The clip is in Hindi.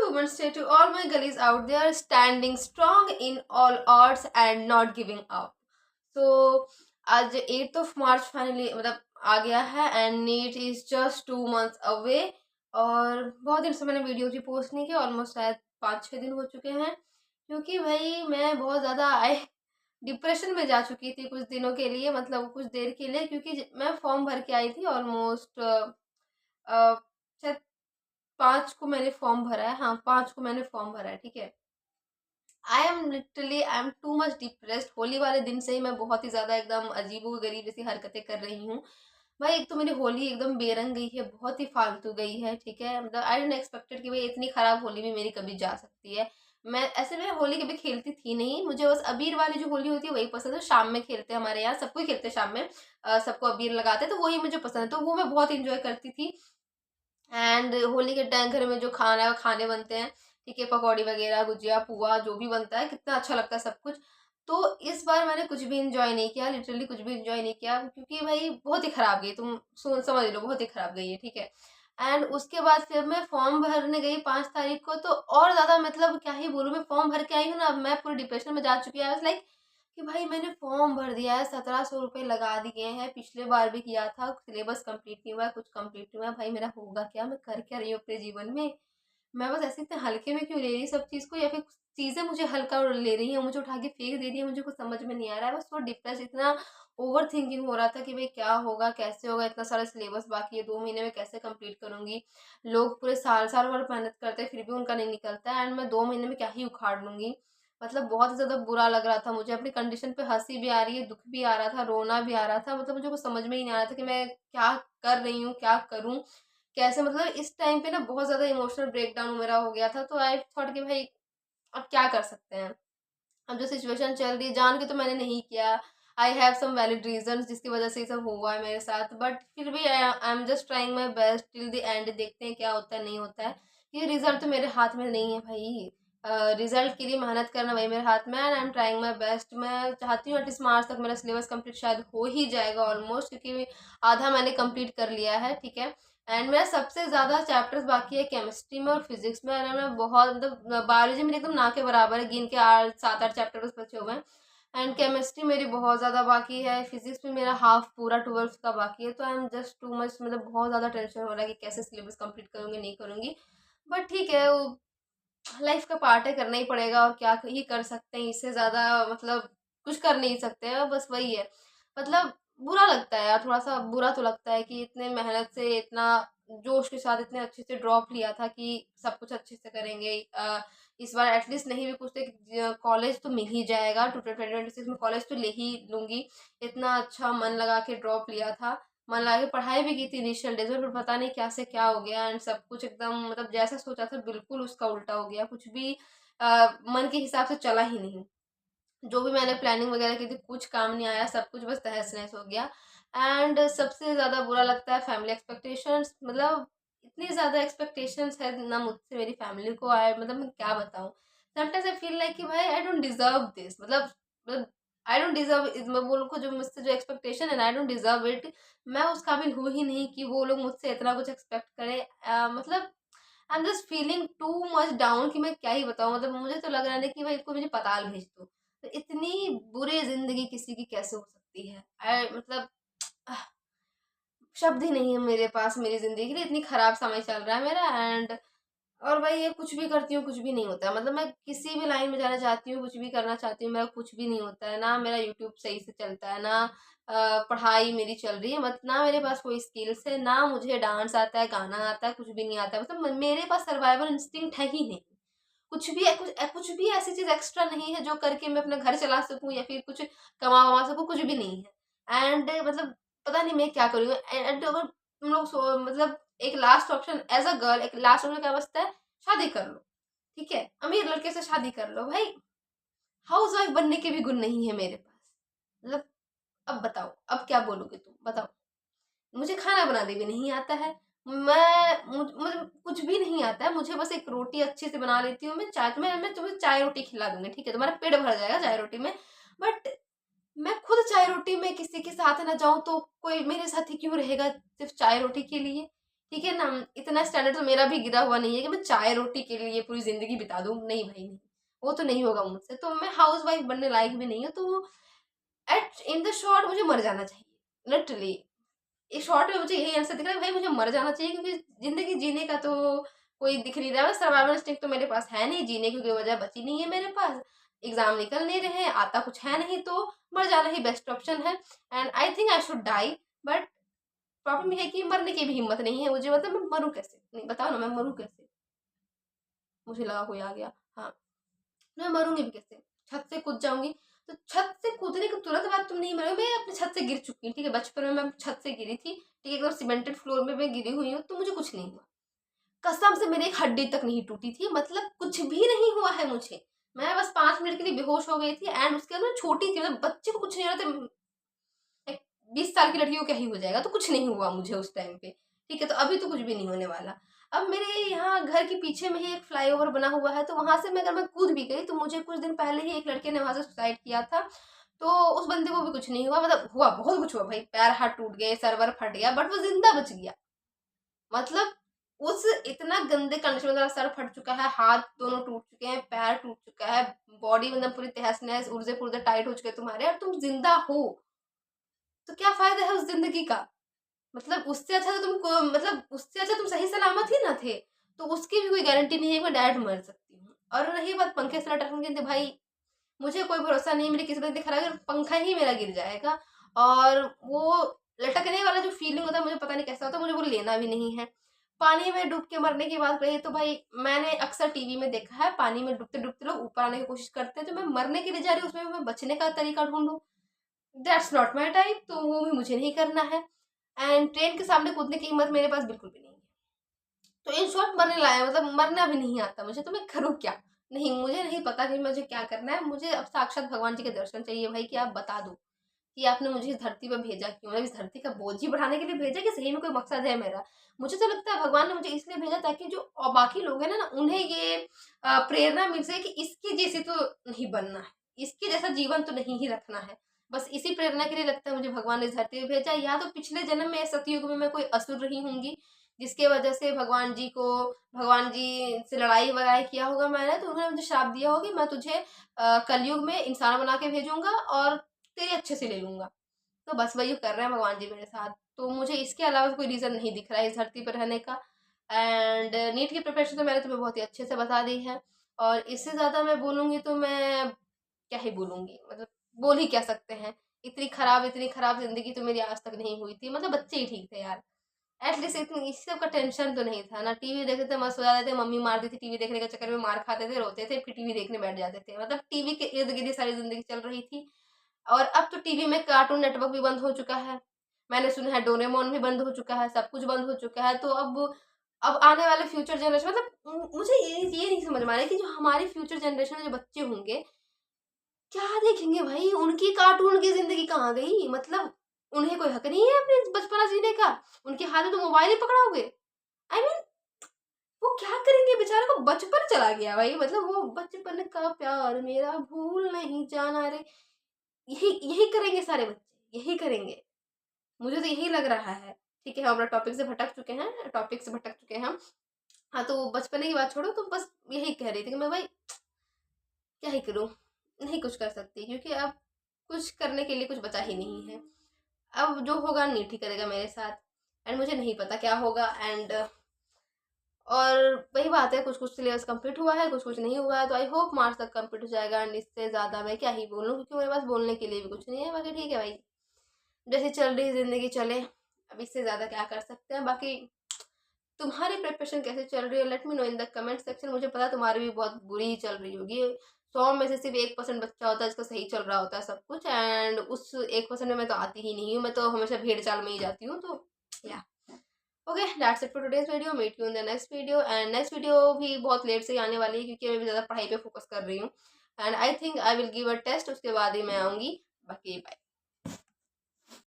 women's day to all my girlies out there standing strong in all odds and not giving up. So आज 8th of March फाइनली मतलब आ गया है and NEET is just 2 months away. और बहुत दिन से मैंने वीडियो भी पोस्ट नहीं की, ऑलमोस्ट शायद 5-6 दिन हो चुके हैं, क्योंकि भाई मैं बहुत ज़्यादा आई डिप्रेशन में जा चुकी थी कुछ दिनों के लिए, मतलब कुछ देर के लिए, क्योंकि मैं फॉर्म भर के आई थी ऑलमोस्ट शायद 5 को मैंने फॉर्म भरा है। हाँ, 5 को मैंने फॉर्म भरा है, ठीक है। I am too much depressed. Holi वाले दिन से ही मैं बहुत ही ज़्यादा एकदम अजीबो-गरीब जैसी हरकतें कर रही हूँ। भाई एक तो मेरी होली एकदम बेरंग गई है, बहुत ही फालतू गई है, ठीक है। मतलब आई डिडन्ट एक्सपेक्टेड कि भाई इतनी खराब होली भी मेरी कभी जा सकती है। मैं होली कभी खेलती थी नहीं, मुझे बस अबीर वाली जो होली होती है वही पसंद है। शाम में खेलते हैं हमारे यहाँ, सबको ही खेलते हैं शाम में, सबको अबीर लगाते हैं, तो वही मुझे पसंद है, तो वो मैं बहुत इंजॉय करती थी। एंड होली के टाइम घर में जो खाना खाने बनते हैं, ठीक है, पकौड़ी वगैरह, गुजिया, पुआ, जो भी बनता है, कितना अच्छा लगता है सब कुछ। तो इस बार मैंने कुछ भी इंजॉय नहीं किया, लिटरली कुछ भी इंजॉय नहीं किया, क्योंकि भाई बहुत ही खराब गई, तुम समझ लो, बहुत ही खराब गई है, ठीक है। एंड उसके बाद फिर मैं फॉर्म भरने गई 5 तारीख को, तो और ज़्यादा मतलब क्या ही बोलूँ, मैं फॉर्म भर के आई हूँ ना, अब मैं पूरी डिप्रेशन में जा चुकी है। लाइक कि भाई मैंने फॉर्म भर दिया है, 1700 रुपये लगा दिए हैं, पिछले बार भी किया था, सिलेबस कंप्लीट नहीं हुआ है, कुछ कंप्लीट नहीं हुआ है, भाई मेरा होगा क्या, मैं कर क्या रही हूँ अपने जीवन में। मैं बस ऐसे इतने हल्के में क्यों ले रही सब चीज़ को, या फिर चीज़ें मुझे हल्का ले रही है, मुझे उठा के फेंक दे रही है, मुझे कुछ समझ में नहीं आ रहा है। बस वो डिप्रेस, इतना ओवर थिंकिंग हो रहा था कि भाई क्या होगा, कैसे होगा, इतना सारा सिलेबस बाकी है, 2 महीने में कैसे कंप्लीट करूंगी। लोग पूरे साल साल भर मेहनत करते हैं फिर भी उनका नहीं निकलता है, एंड मैं 2 महीने में क्या ही उखाड़ लूंगी। मतलब बहुत ज़्यादा बुरा लग रहा था मुझे, अपनी कंडीशन पे हंसी भी आ रही है, दुख भी आ रहा था, रोना भी आ रहा था, मतलब मुझे कुछ समझ में ही नहीं आ रहा था कि मैं क्या कर रही हूँ, क्या करूँ, कैसे। मतलब इस टाइम पे ना बहुत ज़्यादा इमोशनल ब्रेकडाउन मेरा हो गया था, तो आई थॉट कि भाई अब क्या कर सकते हैं। अब जो सिचुएशन चल रही है, जान के तो मैंने नहीं किया, I have some valid reasons जिसकी वजह से ये सब हुआ है मेरे साथ, बट फिर भी I am just trying my best till the end, देखते हैं क्या होता है नहीं होता है। ये रिजल्ट तो मेरे हाथ में नहीं है भाई, रिजल्ट के लिए मेहनत करना वही मेरे हाथ में है, and I am trying my best. मैं चाहती हूँ एटलीस्ट मार्च तक मेरा सिलेबस कंप्लीट शायद हो ही जाएगा ऑलमोस्ट, क्योंकि आधा मैंने कंप्लीट कर लिया है, ठीक है। एंड मेरा सबसे ज़्यादा चैप्टर्स बाकी है केमिस्ट्री में और फिजिक्स में, एंड मैं बहुत मतलब बायोलॉजी मेरी एकदम ना के बराबर है, गिन के 8 7 8 चैप्टर बस बचे हुए हैं। एंड केमिस्ट्री मेरी बहुत ज़्यादा बाकी है, फिजिक्स में मेरा हाफ पूरा 12th का बाकी है, तो I am just too much, मतलब बहुत ज़्यादा टेंशन हो रहा है कि कैसे सिलेबस कंप्लीट करूँगी नहीं करूँगी। बट ठीक है, वो लाइफ का पार्ट है, करना ही पड़ेगा, और क्या ही कर सकते हैं, इससे ज़्यादा मतलब कुछ कर नहीं सकते हैं, बस वही है। मतलब बुरा लगता है यार, थोड़ा सा बुरा तो लगता है कि इतने मेहनत से, इतना जोश के साथ, इतने अच्छे से ड्रॉप लिया था कि सब कुछ अच्छे से करेंगे, इस बार एटलीस्ट नहीं भी कुछ तो कॉलेज तो मिल ही जाएगा, 2026 में कॉलेज तो ले ही लूँगी। इतना अच्छा मन लगा के ड्रॉप लिया था, मन लगा के पढ़ाई भी की थी इनिशियल डेज में, फिर पता नहीं क्या से क्या हो गया, एंड सब कुछ एकदम मतलब जैसा सोचा था बिल्कुल उसका उल्टा हो गया, कुछ भी मन के हिसाब से चला ही नहीं। जो भी मैंने प्लानिंग वगैरह की थी कुछ काम नहीं आया, सब कुछ बस तहस नहस हो गया। एंड सबसे ज़्यादा बुरा लगता है फैमिली एक्सपेक्टेशंस, मतलब इतनी ज़्यादा एक्सपेक्टेशंस है ना मुझसे, मेरी फैमिली को आए, मतलब मैं क्या बताऊँ। समटाइम्स आई फील लाइक कि भाई आई डोंट डिजर्व दिस, मतलब आई डोंट डिजर्व, मैं बोलूँ को जो मुझसे जो एक्सपेक्टेशन है ना, आई डोंट डिजर्व इट। मैं उस काबिल हूँ ही नहीं कि वो लोग मुझसे इतना कुछ एक्सपेक्ट करें। मतलब I am just feeling too much down कि मैं क्या ही बताऊँ। मतलब मुझे तो लग रहा है ना कि भाई इसको मुझे पताल भेज दो, तो इतनी बुरी जिंदगी किसी की कैसे हो सकती है। मतलब आह, शब्द ही नहीं है मेरे पास मेरी जिंदगी के लिए, इतनी खराब समय चल रहा है मेरा। एंड और भाई ये कुछ भी करती हूँ कुछ भी नहीं होता है, मतलब मैं किसी भी लाइन में जाना चाहती हूँ, कुछ भी करना चाहती हूँ, मेरा कुछ भी नहीं होता है, ना मेरा यूट्यूब सही से चलता है, ना पढ़ाई मेरी चल रही है, मत ना मेरे पास कोई स्किल्स है, ना मुझे डांस आता है, गाना आता है, कुछ भी नहीं आता है। मतलब मेरे पास सर्वाइवल इंस्टिंक्ट है ही नहीं, कुछ भी कुछ भी ऐसी चीज एक्स्ट्रा नहीं है जो करके मैं अपना घर चला सकूं या फिर कुछ कमा वमा सकूं, कुछ भी नहीं है। एंड मतलब पता नहीं मैं क्या करूँ। एंड अगर तुम लोग मतलब एक last option as a girl, एक लास्ट ऑप्शन क्या बचता है, शादी कर लो, ठीक है, अमीर लड़के से शादी कर लो भाई। हाउस वाइफ बनने के भी गुण नहीं है मेरे पास। मतलब अब बताओ, अब क्या बोलोगे तुम बताओ। मुझे खाना बनाने भी नहीं आता है, मुझे कुछ भी नहीं आता है, मुझे बस एक रोटी अच्छे से बना लेती हूँ मैं। चाय तो मैं तुम्हें चाय रोटी खिला दूंगी, ठीक है, तुम्हारा पेट भर जाएगा चाय रोटी में। बट मैं खुद चाय रोटी में किसी के साथ ना जाऊं तो कोई मेरे साथ ही क्यों रहेगा सिर्फ चाय रोटी के लिए। ठीक है ना। इतना स्टैंडर्ड तो मेरा भी गिरा हुआ नहीं है कि मैं चाय रोटी के लिए पूरी ज़िंदगी बिता दूँ, नहीं भाई नहीं, वो तो नहीं होगा मुझसे। तो मैं हाउसवाइफ़ बनने लायक भी नहीं हूँ, तो एट इन द शॉर्ट मुझे मर जाना चाहिए, लिटरली। इस शॉर्ट में मुझे यही आंसर दिख रहा है, भाई मुझे मर जाना चाहिए, क्योंकि ज़िंदगी जीने का तो कोई दिख नहीं रहा है। सर्वाइवल इंस्टिंक्ट तो मेरे पास है नहीं, जीने की कोई वजह बची नहीं है मेरे पास। एग्ज़ाम निकल नहीं रहे हैं, आता कुछ है नहीं, तो मर जाना ही बेस्ट ऑप्शन है। And I think I should die, but problem ये है कि मरने की भी हिम्मत नहीं है मुझे, मतलब मैं मरूँ कैसे? नहीं बताओ ना, मैं मरूँ कैसे? मुझे लगा कोई आ गया। हाँ, मैं मरूँगी भी कैसे? छत से कूद जाऊँगी, तो छत से कूदने के तुरंत बाद तुम नहीं मरोगे। मैं अपनी छत से गिर चुकी हूँ, ठीक है? बचपन में मैं छत से गिरी थी, ठीक है? एकदम सीमेंटेड फ्लोर में मैं गिरी हुई हूँ, तो मुझे कुछ नहीं हुआ। कसम से मेरी एक हड्डी तक नहीं टूटी थी, मतलब कुछ भी नहीं हुआ है मुझे। मैं बस 5 मिनट के लिए बेहोश हो गई थी, एंड उसके बाद मैं छोटी थी, मतलब बच्चे को कुछ नहीं हो रहा था। एक 20 साल की लड़की को क्या ही हो जाएगा, तो कुछ नहीं हुआ मुझे उस टाइम पे, ठीक है? तो अभी तो कुछ भी नहीं होने वाला। अब मेरे यहाँ घर के पीछे में ही एक फ्लाईओवर बना हुआ है, तो वहाँ से मैं अगर मैं कूद भी गई, तो मुझे कुछ दिन पहले ही एक लड़के ने वहाँ से सुसाइड किया था, तो उस बंदे को भी कुछ नहीं हुआ। मतलब हुआ, बहुत कुछ हुआ भाई, पैर हाथ टूट गए, सर्वर फट गया, बट वो जिंदा बच गया। मतलब उस इतना गंदे कंडीशन में, मेरा सर फट चुका है, हाथ दोनों टूट चुके हैं, पैर टूट चुका है, बॉडी मतलब पूरी तहस नहस, ऊर्जे पुर्जे टाइट हो चुके हैं तुम्हारे, और तुम जिंदा हो, तो क्या फायदा है उस जिंदगी का? मतलब उससे अच्छा तो मतलब उससे अच्छा तुम सही सलामत ही ना थे, तो उसकी भी कोई गारंटी नहीं है कि मैं डायरेक्ट मर सकती हूँ। और रही बात पंखे से लटकने की, तो भाई मुझे कोई भरोसा नहीं, मेरी किस्मत इतनी खराब है, पंखा ही मेरा गिर जाएगा, और वो लटकने वाला जो फीलिंग होता है, मुझे पता नहीं कैसा होता है, मुझे वो लेना भी नहीं है। पानी में डूब के मरने की बात रही, तो भाई मैंने अक्सर टीवी में देखा है, पानी में डूबते डूबते लोग ऊपर आने की कोशिश करते हैं, तो मैं मरने के लिए जा रही हूँ, उसमें मैं बचने का तरीका ढूंढूं, दैट्स नॉट माई टाइप, तो वो भी मुझे नहीं करना है। एंड ट्रेन के सामने कूदने की हिम्मत मेरे पास बिल्कुल भी नहीं है। तो इन शॉर्ट मरने लाया, मतलब मरना भी नहीं आता मुझे, तो मैं करूँ क्या? नहीं, मुझे नहीं पता कि मुझे क्या करना है। मुझे अब साक्षात भगवान जी के दर्शन चाहिए भाई, कि आप बता दो कि आपने मुझे इस धरती पर भेजा क्यों? मतलब इस धरती का बोझ ही बढ़ाने के लिए भेजा, कि सही में कोई मकसद है मेरा? मुझे तो लगता है भगवान ने मुझे इसलिए भेजा, ताकि जो और बाकी लोग हैं ना, उन्हें ये प्रेरणा मिल सके कि इसके जैसे तो नहीं बनना है, इसके जैसा जीवन तो नहीं ही रखना है। बस इसी प्रेरणा के लिए लगता है मुझे भगवान ने इस धरती पे भेजा। या तो पिछले जन्म में सतयुग में मैं कोई असुर रही होंगी, जिसके वजह से भगवान जी से लड़ाई वगैरह किया होगा मैंने, तो उन्होंने मुझे श्राप दिया होगा कि मैं तुझे कलयुग में इंसान बना के भेजूंगा, और तेरे अच्छे से ले लूंगा। तो बस वही कर रहे हैं भगवान जी मेरे साथ। तो मुझे इसके अलावा कोई रीज़न नहीं दिख रहा है इस धरती पर रहने का। एंड नीट की प्रिपरेशन तो मैंने तुम्हें बहुत ही अच्छे से बता दी है, और इससे ज़्यादा मैं बोलूँगी तो मैं क्या ही बोलूँगी, मतलब बोल ही क्या सकते हैं। इतनी खराब ज़िंदगी तो मेरी आज तक नहीं हुई थी, मतलब बच्चे ही ठीक थे यार। एटलीस्ट इतनी इस सब का टेंशन तो नहीं था ना, टीवी देखते थे, मस्त हो जाते थे, मम्मी मारती थी टीवी देखने के चक्कर में, मार खाते थे, रोते थे, फिर टीवी देखने बैठ जाते थे। मतलब टीवी के इर्द गिर्द ही सारी जिंदगी चल रही थी। और अब तो टीवी में कार्टून नेटवर्क भी बंद हो चुका है, मैंने सुना है डोरेमोन भी बंद हो चुका है, सब कुछ बंद हो चुका है। तो अब आने वाले फ्यूचर जनरेशन, मतलब मुझे ये नहीं समझ में आ रहा है कि जो हमारी फ्यूचर जनरेशन में जो बच्चे होंगे, क्या देखेंगे भाई? उनकी कार्टून की जिंदगी कहाँ गई? मतलब उन्हें कोई हक नहीं है अपने बचपना जीने का? उनके हाथ में तो मोबाइल ही पकड़ाओगे? आई मीन वो क्या करेंगे? बेचारे को बचपन चला गया भाई, मतलब वो बचपन का प्यार मेरा भूल नहीं जाना रे, यही यही करेंगे सारे बच्चे, यही करेंगे। मुझे तो यही लग रहा है। ठीक है, हम अपना टॉपिक से भटक चुके हैं हम। हाँ, तो बचपने की बात छोड़ो, तो बस यही कह रही थी कि मैं भाई क्या ही करूँ? नहीं कुछ कर सकती, क्योंकि अब कुछ करने के लिए कुछ बचा ही नहीं है। अब जो होगा नीट ही करेगा मेरे साथ, एंड मुझे नहीं पता क्या होगा। एंड और वही बात है, कुछ कुछ सिलेबस कंप्लीट हुआ है, कुछ कुछ नहीं हुआ है, तो आई होप मार्च तक कंप्लीट हो जाएगा। एंड इससे ज़्यादा मैं क्या ही बोलूँ, क्योंकि मेरे पास बोलने के लिए भी कुछ नहीं है। बाकी ठीक है भाई, जैसे चल रही ज़िंदगी चले, अब इससे ज़्यादा क्या कर सकते हैं। बाकी तुम्हारी प्रिपरेशन कैसे चल रही है, let me know in the comment section. मुझे पता है तुम्हारी भी बहुत बुरी ही चल रही होगी। 100 में से सिर्फ 1% बच्चा होता है जिसका सही चल रहा होता है सब कुछ, एंड उस 1% में मैं तो आती ही नहीं हूँ, मैं तो हमेशा भेड़ चाल में ही जाती हूँ। तो yeah okay, that's it for today's video, meet you in the next video. And next video भी बहुत लेट से ही आने वाली है, क्योंकि मैं भी ज़्यादा पढ़ाई पे फोकस कर रही हूँ। And I think I will give a test, उसके बाद ही मैं आऊँगी। बाकी बाय।